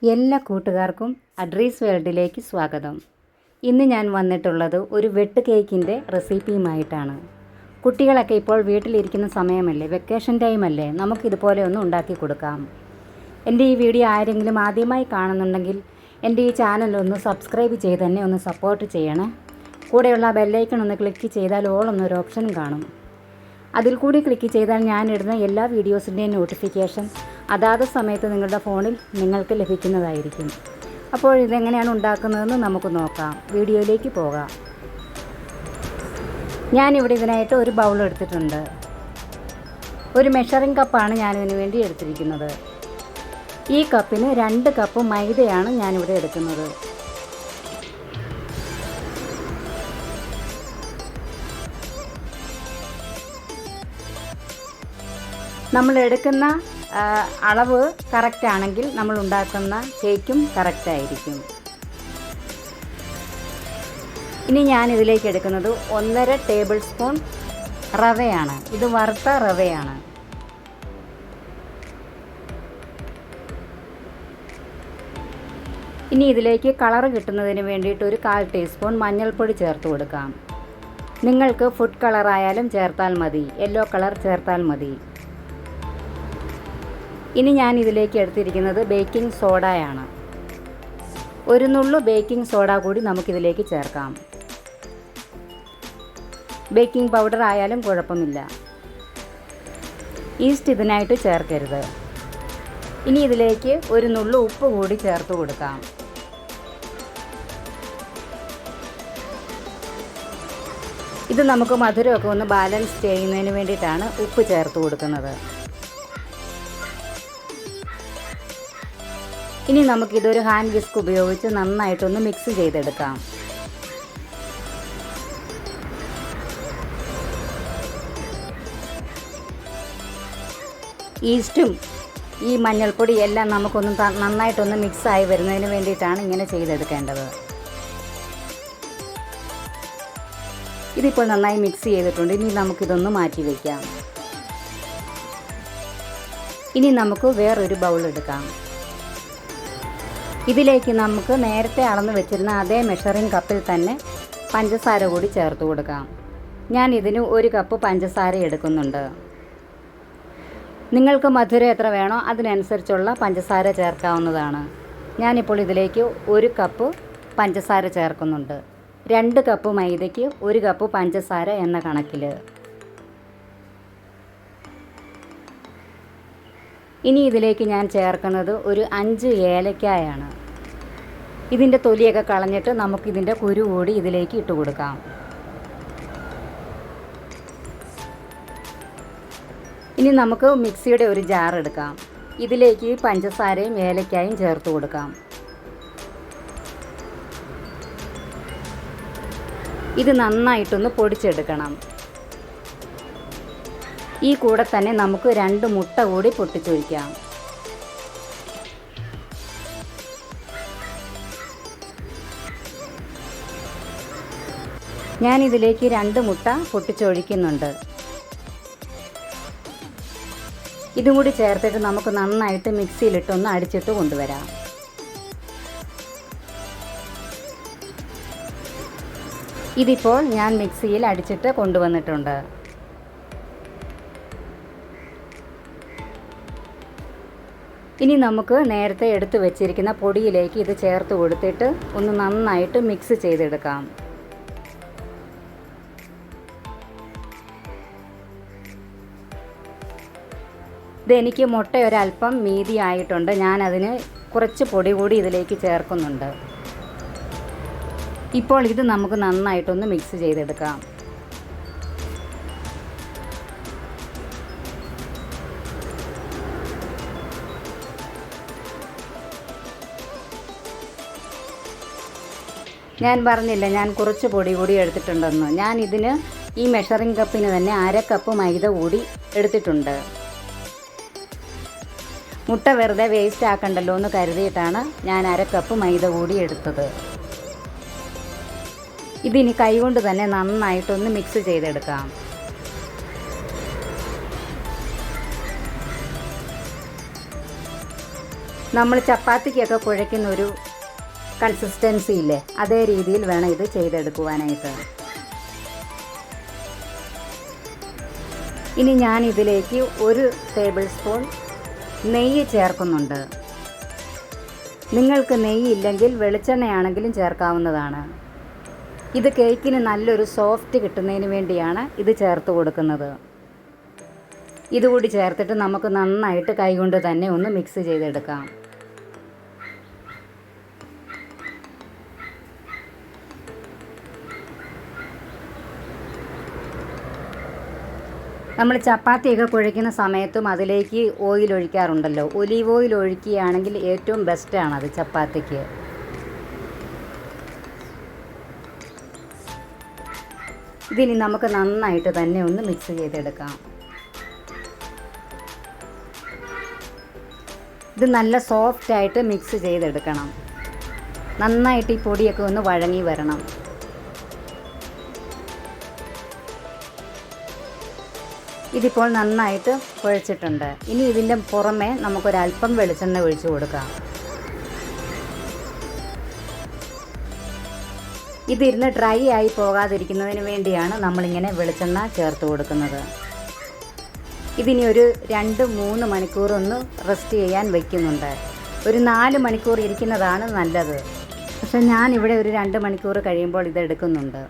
എല്ലാ കൂട്ടുകാർക്കും അഡ്രീസ് വേൾഡിലേക്ക് സ്വാഗതം. ഇന്ന് ഞാൻ വന്നിട്ടുള്ളത് ഒരു വെട്ട് കേക്കിൻ്റെ റെസിപ്പിയുമായിട്ടാണ്. കുട്ടികളൊക്കെ ഇപ്പോൾ വീട്ടിലിരിക്കുന്ന സമയമല്ലേ, വെക്കേഷൻ ടൈമല്ലേ, നമുക്കിതുപോലെ ഒന്ന് ഉണ്ടാക്കി കൊടുക്കാം. എൻ്റെ ഈ വീഡിയോ ആരെങ്കിലും ആദ്യമായി കാണുന്നുണ്ടെങ്കിൽ എൻ്റെ ഈ ചാനലൊന്ന് സബ്സ്ക്രൈബ് ചെയ്ത് തന്നെ ഒന്ന് സപ്പോർട്ട് ചെയ്യണേ. കൂടെയുള്ള ബെല്ലൈക്കൺ ഒന്ന് ക്ലിക്ക് ചെയ്താൽ ഓൾ എന്നൊരു ഓപ്ഷൻ കാണും. അതിൽ കൂടി ക്ലിക്ക് ചെയ്താൽ ഞാനിടുന്ന എല്ലാ വീഡിയോസിൻ്റെയും നോട്ടിഫിക്കേഷൻ അതാത് സമയത്ത് നിങ്ങളുടെ ഫോണിൽ നിങ്ങൾക്ക് ലഭിക്കുന്നതായിരിക്കും. അപ്പോൾ ഇതെങ്ങനെയാണ് ഉണ്ടാക്കുന്നതെന്ന് നമുക്ക് നോക്കാം. വീഡിയോയിലേക്ക് പോകാം. ഞാനിവിടെ ഇതിനായിട്ട് ഒരു ബൗൾ എടുത്തിട്ടുണ്ട്. ഒരു മെഷറിംഗ് കപ്പാണ് ഞാനിതിന് വേണ്ടി എടുത്തിരിക്കുന്നത്. ഈ കപ്പിന് 2 കപ്പ് മൈദയാണ് ഞാനിവിടെ എടുക്കുന്നത്. നമ്മൾ എടുക്കുന്ന അളവ് കറക്റ്റ് ആണെങ്കിൽ നമ്മൾ ഉണ്ടാക്കുന്ന കേക്കും കറക്റ്റ് ആയിരിക്കും. ഇനി ഞാൻ ഇതിലേക്ക് എടുക്കുന്നത് 1.5 ടേബിൾ സ്പൂൺ റവയാണ്. ഇത് വറുത്ത റവയാണ്. ഇനി ഇതിലേക്ക് കളർ കിട്ടുന്നതിന് വേണ്ടിയിട്ട് ഒരു 1/4 ടീസ്പൂൺ മഞ്ഞൾപ്പൊടി ചേർത്ത് കൊടുക്കാം. നിങ്ങൾക്ക് ഫുഡ് കളർ ആയാലും ചേർത്താൽ മതി, യെല്ലോ കളർ ചേർത്താൽ മതി. ഇനി ഞാൻ ഇതിലേക്ക് എടുത്തിരിക്കുന്നത് ബേക്കിംഗ് സോഡയാണ്. ഒരു നുള്ളു ബേക്കിംഗ് സോഡ കൂടി നമുക്കിതിലേക്ക് ചേർക്കാം. ബേക്കിംഗ് പൗഡർ ആയാലും കുഴപ്പമില്ല. ഈസ്റ്റ് ഇതിനായിട്ട് ചേർക്കരുത്. ഇനി ഇതിലേക്ക് ഒരു നുള്ളു ഉപ്പ് കൂടി ചേർത്ത് കൊടുക്കാം. ഇത് നമുക്ക് മധുരമൊക്കെ ഒന്ന് ബാലൻസ് ചെയ്യുന്നതിന് വേണ്ടിയിട്ടാണ് ഉപ്പ് ചേർത്ത് കൊടുക്കുന്നത്. ഇനി നമുക്കിതൊരു ഹാൻഡ് വിസ്ക് ഉപയോഗിച്ച് നന്നായിട്ടൊന്ന് മിക്സ് ചെയ്തെടുക്കാം. ഈസ്റ്റും ഈ മഞ്ഞൾപ്പൊടി എല്ലാം നമുക്കൊന്ന് നന്നായിട്ടൊന്ന് മിക്സായി വരുന്നതിന് വേണ്ടിയിട്ടാണ് ഇങ്ങനെ ചെയ്തെടുക്കേണ്ടത്. ഇതിപ്പോൾ നന്നായി മിക്സ് ചെയ്തിട്ടുണ്ട്. ഇനി നമുക്കിതൊന്ന് മാറ്റി വയ്ക്കാം. ഇനി നമുക്ക് വേറൊരു ബൗൾ എടുക്കാം. ഇതിലേക്ക് നമുക്ക് നേരത്തെ അളന്ന് വെച്ചിരുന്ന അതേ മെഷറിംഗ് കപ്പിൽ തന്നെ പഞ്ചസാര കൂടി ചേർത്ത് കൊടുക്കാം. ഞാൻ ഇതിന് 1 കപ്പ് പഞ്ചസാര എടുക്കുന്നുണ്ട്. നിങ്ങൾക്ക് മധുരം എത്ര വേണോ അതിനനുസരിച്ചുള്ള പഞ്ചസാര ചേർക്കാവുന്നതാണ്. ഞാനിപ്പോൾ ഇതിലേക്ക് 1 കപ്പ് പഞ്ചസാര ചേർക്കുന്നുണ്ട്. 2 കപ്പ് മൈദയ്ക്ക് 1 കപ്പ് പഞ്ചസാര എന്ന കണക്കിൽ. ഇനി ഇതിലേക്ക് ഞാൻ ചേർക്കുന്നത് ഒരു 5 ഏലക്കായാണ്. ഇതിൻ്റെ തൊലിയൊക്കെ കളഞ്ഞിട്ട് നമുക്കിതിൻ്റെ കുരു കൂടി ഇതിലേക്ക് ഇട്ട് കൊടുക്കാം. ഇനി നമുക്ക് മിക്സിയുടെ ഒരു ജാർ എടുക്കാം. ഇതിലേക്ക് പഞ്ചസാരയും ഏലക്കായും ചേർത്ത് കൊടുക്കാം. ഇത് നന്നായിട്ടൊന്ന് പൊടിച്ചെടുക്കണം. ഈ കൂടെ തന്നെ നമുക്ക് 2 മുട്ട കൂടി പൊട്ടിച്ചൊഴിക്കാം. ഞാനിതിലേക്ക് 2 മുട്ട പൊട്ടിച്ചൊഴിക്കുന്നുണ്ട്. ഇതും കൂടി ചേർത്തിട്ട് നമുക്ക് നന്നായിട്ട് മിക്സിയിലിട്ടൊന്ന് അടിച്ചിട്ട് കൊണ്ടുവരാം. ഇതിപ്പോൾ ഞാൻ മിക്സിയിൽ അടിച്ചിട്ട് കൊണ്ടുവന്നിട്ടുണ്ട്. ഇനി നമുക്ക് നേരത്തെ എടുത്തു വെച്ചിരിക്കുന്ന പൊടിയിലേക്ക് ഇത് ചേർത്ത് കൊടുത്തിട്ട് ഒന്ന് നന്നായിട്ട് മിക്സ് ചെയ്തെടുക്കാം. ഇതെനിക്ക് മുട്ട ഒരല്പം മീതി ആയിട്ടുണ്ട്. ഞാനതിന് കുറച്ച് പൊടി കൂടി ഇതിലേക്ക് ചേർക്കുന്നുണ്ട്. ഇപ്പോൾ ഇത് നമുക്ക് നന്നായിട്ടൊന്ന് മിക്സ് ചെയ്തെടുക്കാം. ഞാൻ പറഞ്ഞില്ല ഞാൻ കുറച്ച് പൊടി കൂടി എടുത്തിട്ടുണ്ടെന്ന്. ഞാൻ ഇതിന് ഈ മെഷറിംഗ് കപ്പിന് തന്നെ 1/2 കപ്പ് മൈദ കൂടി എടുത്തിട്ടുണ്ട്. മുട്ട വെറുതെ വേസ്റ്റ് ആക്കണ്ടല്ലോ എന്ന് കരുതിയിട്ടാണ് ഞാൻ 1/2 കപ്പ് മൈദ കൂടി എടുത്തത്. ഇതിനി കൈകൊണ്ട് തന്നെ നന്നായിട്ടൊന്ന് മിക്സ് ചെയ്തെടുക്കാം. നമ്മൾ ചപ്പാത്തിക്കൊക്കെ കുഴയ്ക്കുന്ന ഒരു കൺസിസ്റ്റൻസി ഇല്ലേ, അതേ രീതിയിൽ വേണം ഇത് ചെയ്തെടുക്കുവാനായിട്ട്. ഇനി ഞാൻ ഇതിലേക്ക് 1 ടേബിൾ സ്പൂൺ നെയ്യ് ചേർക്കുന്നുണ്ട്. നിങ്ങൾക്ക് നെയ്യ് ഇല്ലെങ്കിൽ വെളിച്ചെണ്ണയാണെങ്കിലും ചേർക്കാവുന്നതാണ്. ഇത് കേക്കിന് നല്ലൊരു സോഫ്റ്റ് കിട്ടുന്നതിന് വേണ്ടിയാണ് ഇത് ചേർത്ത് കൊടുക്കുന്നത്. ഇതുകൂടി ചേർത്തിട്ട് നമുക്ക് നന്നായിട്ട് കൈകൊണ്ട് തന്നെ ഒന്ന് മിക്സ് ചെയ്തെടുക്കാം. നമ്മൾ ചപ്പാത്തിയൊക്കെ കുഴയ്ക്കുന്ന സമയത്തും അതിലേക്ക് ഓയിൽ ഒഴിക്കാറുണ്ടല്ലോ. ഒലീവ് ഓയിൽ ഒഴിക്കുകയാണെങ്കിൽ ഏറ്റവും ബെസ്റ്റാണത് ചപ്പാത്തിക്ക്. ഇതിനി നമുക്ക് നന്നായിട്ട് തന്നെ ഒന്ന് മിക്സ് ചെയ്തെടുക്കാം. ഇത് നല്ല സോഫ്റ്റായിട്ട് മിക്സ് ചെയ്തെടുക്കണം. നന്നായിട്ട് ഈ പൊടിയൊക്കെ ഒന്ന് വഴങ്ങി വരണം. ഇതിപ്പോൾ നന്നായിട്ട് കുഴച്ചിട്ടുണ്ട്. ഇനി ഇതിൻ്റെ പുറമെ നമുക്കൊരല്പം വെളിച്ചെണ്ണ ഒഴിച്ചു കൊടുക്കാം. ഇതിരുന്ന് ഡ്രൈ ആയി പോകാതിരിക്കുന്നതിന് വേണ്ടിയാണ് നമ്മളിങ്ങനെ വെളിച്ചെണ്ണ ചേർത്ത് കൊടുക്കുന്നത്. ഇതിനി ഒരു 2-3 മണിക്കൂർ ഒന്ന് റെസ്റ്റ് ചെയ്യാൻ വയ്ക്കുന്നുണ്ട്. ഒരു 4 മണിക്കൂർ ഇരിക്കുന്നതാണ് നല്ലത്. പക്ഷെ ഞാനിവിടെ ഒരു 2 മണിക്കൂർ കഴിയുമ്പോൾ ഇത് എടുക്കുന്നുണ്ട്.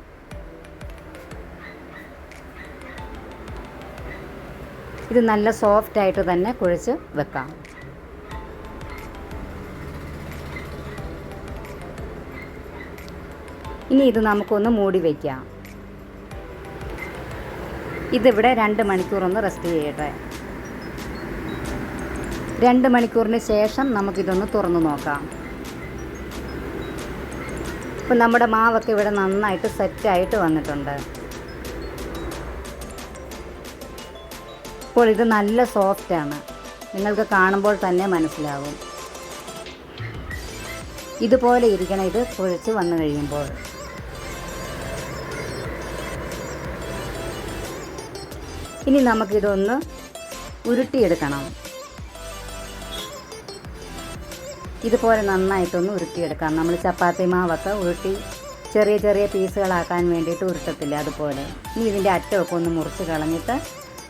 ഇത് നല്ല സോഫ്റ്റായിട്ട് തന്നെ കുഴച്ച് വെക്കാം. ഇനി ഇത് നമുക്കൊന്ന് മൂടി വയ്ക്കാം. ഇതിവിടെ 2 മണിക്കൂർ ഒന്ന് റെസ്റ്റ് ചെയ്യട്ടെ. 2 മണിക്കൂറിന് ശേഷം നമുക്കിതൊന്ന് തുറന്ന് നോക്കാം. ഇപ്പം നമ്മുടെ മാവൊക്കെ ഇവിടെ നന്നായിട്ട് സെറ്റായിട്ട് വന്നിട്ടുണ്ട്. ഇപ്പോൾ ഇത് നല്ല സോഫ്റ്റാണ്, നിങ്ങൾക്ക് കാണുമ്പോൾ തന്നെ മനസ്സിലാവും. ഇതുപോലെ ഇരിക്കണം ഇത് കുഴച്ച് വന്നു കഴിയുമ്പോൾ. ഇനി നമുക്കിതൊന്ന് ഉരുട്ടിയെടുക്കണം. ഇതുപോലെ നന്നായിട്ടൊന്ന് ഉരുട്ടിയെടുക്കാം. നമ്മൾ ചപ്പാത്തി മാവൊക്കെ ഉരുട്ടി ചെറിയ ചെറിയ പീസുകളാക്കാൻ വേണ്ടിയിട്ട് ഉരുട്ടത്തില്ല, അതുപോലെ. ഇനി ഇതിൻ്റെ അറ്റമൊക്കെ ഒന്ന് മുറിച്ച് കളഞ്ഞിട്ട്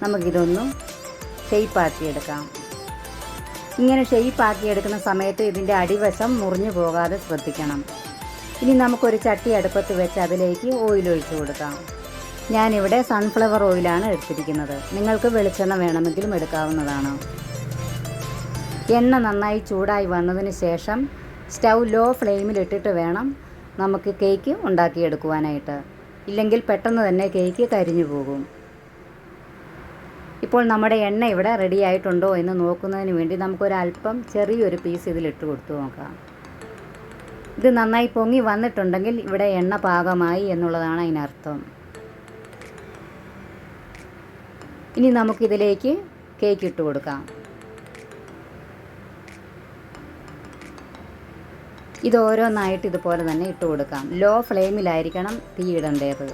നമുക്കിതൊന്ന് ഷെയ്പ്പാക്കിയെടുക്കാം. ഇങ്ങനെ ഷെയ്പ്പാക്കിയെടുക്കുന്ന സമയത്ത് ഇതിൻ്റെ അടിവശം മുറിഞ്ഞു പോകാതെ ശ്രദ്ധിക്കണം. ഇനി നമുക്കൊരു ചട്ടി അടുപ്പത്ത് വെച്ച് അതിലേക്ക് ഓയിൽ ഒഴിച്ചു കൊടുക്കാം. ഞാനിവിടെ സൺഫ്ലവർ ഓയിലാണ് എടുത്തിരിക്കുന്നത്. നിങ്ങൾക്ക് വെളിച്ചെണ്ണ വേണമെങ്കിലും എടുക്കാവുന്നതാണ്. എണ്ണ നന്നായി ചൂടായി വന്നതിന് ശേഷം സ്റ്റൗ ലോ ഫ്ലെയിമിലിട്ടിട്ട് വേണം നമുക്ക് കേക്ക് ഉണ്ടാക്കിയെടുക്കുവാനായിട്ട്. ഇല്ലെങ്കിൽ പെട്ടെന്ന് തന്നെ കേക്ക് കരിഞ്ഞു പോകും. ഇപ്പോൾ നമ്മുടെ എണ്ണ ഇവിടെ റെഡി ആയിട്ടുണ്ടോ എന്ന് നോക്കുന്നതിന് വേണ്ടി നമുക്കൊരല്പം ചെറിയൊരു പീസ് ഇതിലിട്ട് കൊടുത്തു നോക്കാം. ഇത് നന്നായി പൊങ്ങി വന്നിട്ടുണ്ടെങ്കിൽ ഇവിടെ എണ്ണ പാകമായി എന്നുള്ളതാണ് അതിനർത്ഥം. ഇനി നമുക്കിതിലേക്ക് കേക്ക് ഇട്ട് കൊടുക്കാം. ഇത് ഓരോന്നായിട്ട് ഇതുപോലെ തന്നെ ഇട്ട് കൊടുക്കാം. ലോ ഫ്ലെയിമിലായിരിക്കണം തീ ഇടേണ്ടത്.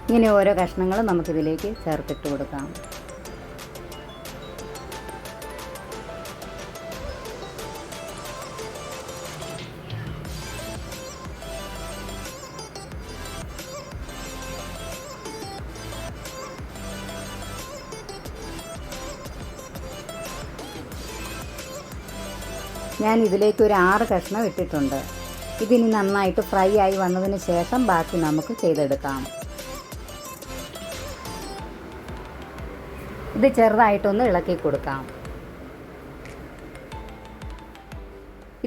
ഇങ്ങനെ ഓരോ കഷ്ണങ്ങളും നമുക്കിതിലേക്ക് ചേർത്തിട്ട് കൊടുക്കാം. ഞാൻ ഇതിലേക്ക് ഒരു 6 കഷ്ണം ഇട്ടിട്ടുണ്ട്. ഇതിനി നന്നായിട്ട് ഫ്രൈ ആയി വന്നതിന് ശേഷം ബാക്കി നമുക്ക് ചെയ്തെടുക്കാം. ഇത് ചെറുതായിട്ടൊന്ന് ഇളക്കി കൊടുക്കാം.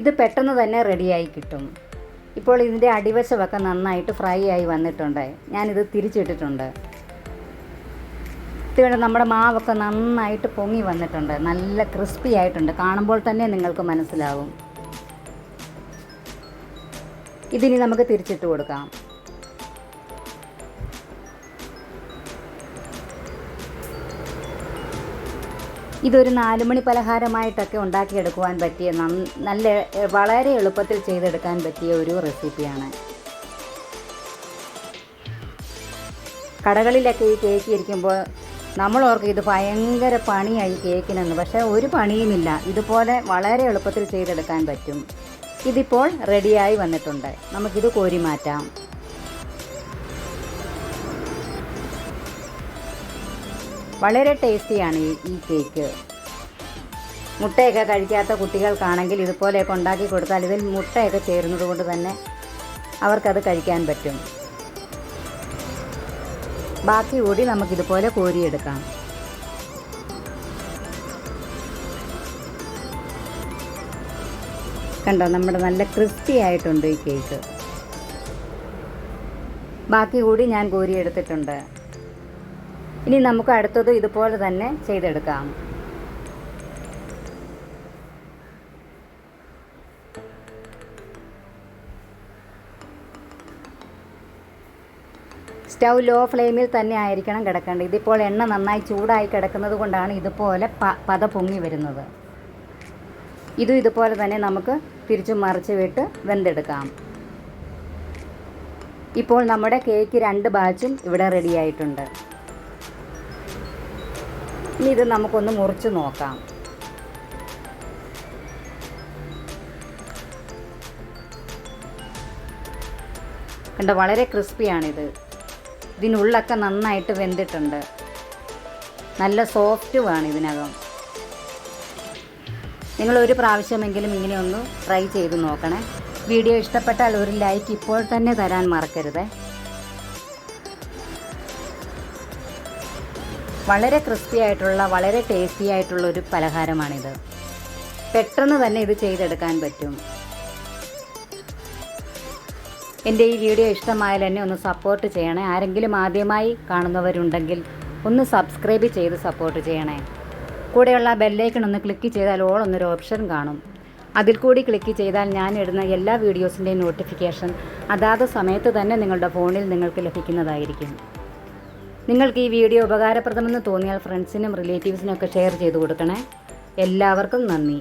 ഇത് പെട്ടെന്ന് തന്നെ റെഡിയായി കിട്ടും. ഇപ്പോൾ ഇതിൻ്റെ അടിവശമൊക്കെ നന്നായിട്ട് ഫ്രൈ ആയി വന്നിട്ടുണ്ട്. ഞാനിത് തിരിച്ചിട്ടിട്ടുണ്ട്. ഇവിടെ നമ്മുടെ മാവൊക്കെ നന്നായിട്ട് പൊങ്ങി വന്നിട്ടുണ്ട്. നല്ല ക്രിസ്പി ആയിട്ടുണ്ട്. കാണുമ്പോൾ തന്നെ നിങ്ങൾക്ക് മനസ്സിലാവും. ഇതിനി നമുക്ക് തിരിച്ചിട്ട് കൊടുക്കാം. ഇതൊരു 4 മണി പലഹാരമായിട്ടൊക്കെ ഉണ്ടാക്കിയെടുക്കുവാൻ പറ്റിയ വളരെ എളുപ്പത്തിൽ ചെയ്തെടുക്കാൻ പറ്റിയ ഒരു റെസിപ്പിയാണ്. കടകളിലൊക്കെ ഈ കേക്ക് ഇരിക്കുമ്പോൾ നമ്മൾ ഓർക്കും ഇത് ഭയങ്കര പണിയായി കേക്കിനെന്ന്. പക്ഷേ ഒരു പണിയുമില്ല, ഇതുപോലെ വളരെ എളുപ്പത്തിൽ ചെയ്തെടുക്കാൻ പറ്റും. ഇതിപ്പോൾ റെഡിയായി വന്നിട്ടുണ്ട്. നമുക്കിത് കോരി മാറ്റാം. വളരെ ടേസ്റ്റിയാണ് ഈ കേക്ക്. മുട്ടയൊക്കെ കഴിക്കാത്ത കുട്ടികൾക്കാണെങ്കിൽ ഇതുപോലെയൊക്കെ ഉണ്ടാക്കി കൊടുത്താൽ ഇതിൽ മുട്ടയൊക്കെ ചേരുന്നത് കൊണ്ട് തന്നെ അവർക്കത് കഴിക്കാൻ പറ്റും. ബാക്കി കൂടി നമുക്കിതുപോലെ കോരിയെടുക്കാം. കണ്ടോ, നമ്മുടെ നല്ല ക്രിസ്പി ആയിട്ടുണ്ട് ഈ കേക്ക്. ബാക്കി കൂടി ഞാൻ കോരിയെടുത്തിട്ടുണ്ട്. ഇനി നമുക്ക് അടുത്തത് ഇതുപോലെ തന്നെ ചെയ്തെടുക്കാം. സ്റ്റൗ ലോ ഫ്ലെയിമിൽ തന്നെ ആയിരിക്കണം കിടക്കേണ്ടത്. ഇതിപ്പോൾ എണ്ണ നന്നായി ചൂടായി കിടക്കുന്നത് കൊണ്ടാണ് ഇതുപോലെ പത പൊങ്ങി വരുന്നത്. ഇതും ഇതുപോലെ തന്നെ നമുക്ക് തിരിച്ചു മറിച്ച് വിട്ട് വെന്തെടുക്കാം. ഇപ്പോൾ നമ്മുടെ കേക്ക് 2 ബാച്ചും ഇവിടെ റെഡി ആയിട്ടുണ്ട്. ഇനി ഇത് നമുക്കൊന്ന് മുറിച്ച് നോക്കാം. കണ്ടോ, വളരെ ക്രിസ്പിയാണിത്. ഇതിനുള്ളൊക്കെ നന്നായിട്ട് വെന്തിട്ടുണ്ട്. നല്ല സോഫ്റ്റുമാണ് ഇതിനകം. നിങ്ങളൊരു പ്രാവശ്യമെങ്കിലും ഇങ്ങനെ ഒന്ന് ട്രൈ ചെയ്ത് നോക്കണേ. വീഡിയോ ഇഷ്ടപ്പെട്ടാൽ ഒരു ലൈക്ക് ഇപ്പോൾ തന്നെ തരാൻ മറക്കരുത്. വളരെ ക്രിസ്പി ആയിട്ടുള്ള വളരെ ടേസ്റ്റി ആയിട്ടുള്ള ഒരു പലഹാരമാണിത്. പെട്ടെന്ന് തന്നെ ഇത് ചെയ്തെടുക്കാൻ പറ്റും. എൻ്റെ ഈ വീഡിയോ ഇഷ്ടമായാൽ എന്നെ ഒന്ന് സപ്പോർട്ട് ചെയ്യണേ. ആരെങ്കിലും ആദ്യമായി കാണുന്നവരുണ്ടെങ്കിൽ ഒന്ന് സബ്സ്ക്രൈബ് ചെയ്ത് സപ്പോർട്ട് ചെയ്യണേ. കൂടെയുള്ള ബെല്ലൈക്കൺ ഒന്ന് ക്ലിക്ക് ചെയ്താൽ ഓൾ എന്നൊരു ഓപ്ഷൻ കാണും. അതിൽ കൂടി ക്ലിക്ക് ചെയ്താൽ ഞാൻ ഇടുന്ന എല്ലാ വീഡിയോസിൻ്റെയും നോട്ടിഫിക്കേഷൻ അതാത് സമയത്ത് തന്നെ നിങ്ങളുടെ ഫോണിൽ നിങ്ങൾക്ക് ലഭിക്കുന്നതായിരിക്കും. നിങ്ങൾക്ക് ഈ വീഡിയോ ഉപകാരപ്രദമെന്ന് തോന്നിയാൽ ഫ്രണ്ട്സിനും റിലേറ്റീവ്സിനും ഒക്കെ ഷെയർ ചെയ്ത് കൊടുക്കണേ. എല്ലാവർക്കും നന്ദി.